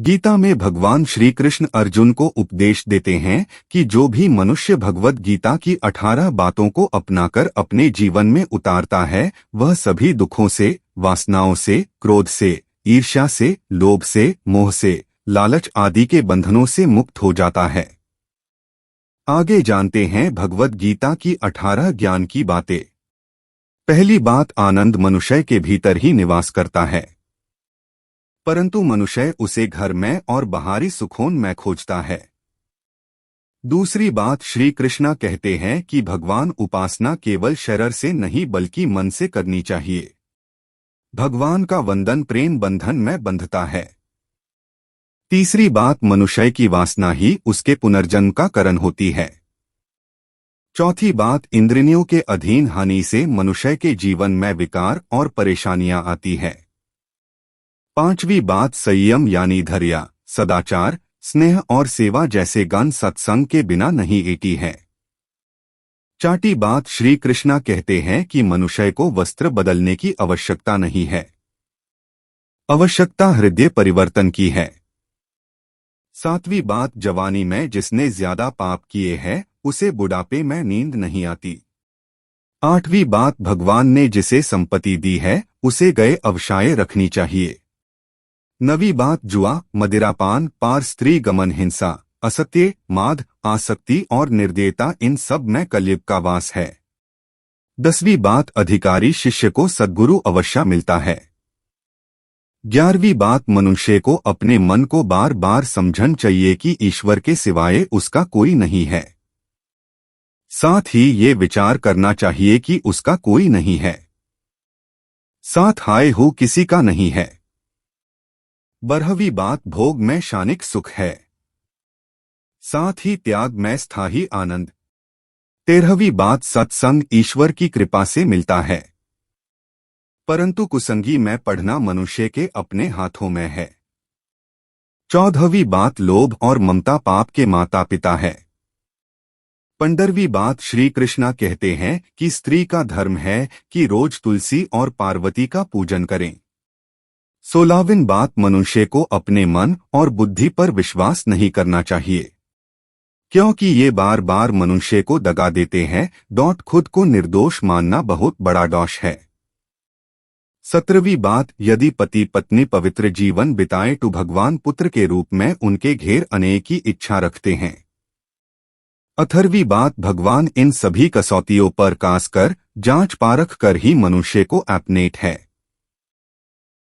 गीता में भगवान श्री कृष्ण अर्जुन को उपदेश देते हैं कि जो भी मनुष्य भगवत गीता की 18 बातों को अपनाकर अपने जीवन में उतारता है वह सभी दुखों से, वासनाओं से, क्रोध से, ईर्ष्या से, लोभ से, मोह से, लालच आदि के बंधनों से मुक्त हो जाता है। आगे जानते हैं भगवत गीता की 18 ज्ञान की बातें। पहली बात, आनंद मनुष्य के भीतर ही निवास करता है, परंतु मनुष्य उसे घर में और बाहरी सुखों में खोजता है। दूसरी बात, श्री कृष्णा कहते हैं कि भगवान उपासना केवल शरीर से नहीं बल्कि मन से करनी चाहिए। भगवान का वंदन प्रेम बंधन में बंधता है। तीसरी बात, मनुष्य की वासना ही उसके पुनर्जन्म का कारण होती है। चौथी बात, इंद्रियों के अधीन हानि से मनुष्य के जीवन में विकार और परेशानियां आती है। पांचवी बात, संयम यानी धैर्य, सदाचार, स्नेह और सेवा जैसे गुण सत्संग के बिना नहीं एटी है। छठी बात, श्री कृष्णा कहते हैं कि मनुष्य को वस्त्र बदलने की आवश्यकता नहीं है, आवश्यकता हृदय परिवर्तन की है। सातवीं बात, जवानी में जिसने ज्यादा पाप किए हैं उसे बुढ़ापे में नींद नहीं आती। आठवीं बात, भगवान ने जिसे संपत्ति दी है उसे गए अवशय रखनी चाहिए। नवी बात, जुआ, मदिरापान, पार स्त्री गमन, हिंसा, असत्य, माद, आसक्ति और निर्दयता इन सब में कलयुग का वास है। 10वीं बात, अधिकारी शिष्य को सद्गुरु अवश्य मिलता है। 11वीं बात, मनुष्य को अपने मन को बार बार समझना चाहिए कि ईश्वर के सिवाय उसका कोई नहीं है। साथ ही ये विचार करना चाहिए कि उसका कोई नहीं है, साथ हाय हो किसी का नहीं है। 12वीं बात, भोग में क्षणिक सुख है, साथ ही त्याग में स्थायी आनंद। 13वीं बात, सत्संग ईश्वर की कृपा से मिलता है, परंतु कुसंगी में पढ़ना मनुष्य के अपने हाथों में है। 14वीं बात, लोभ और ममता पाप के माता पिता है। 15वीं बात, श्री कृष्णा कहते हैं कि स्त्री का धर्म है कि रोज तुलसी और पार्वती का पूजन करें। 16वीं बात, मनुष्य को अपने मन और बुद्धि पर विश्वास नहीं करना चाहिए, क्योंकि ये बार बार मनुष्य को दगा देते हैं। खुद को निर्दोष मानना बहुत बड़ा दोष है। 17वीं बात, यदि पति पत्नी पवित्र जीवन बिताए तो भगवान पुत्र के रूप में उनके घेर आने की इच्छा रखते हैं। 18वीं बात, भगवान इन सभी कसौटियों पर कास कर जांच पारख कर ही मनुष्य को अपनेट है।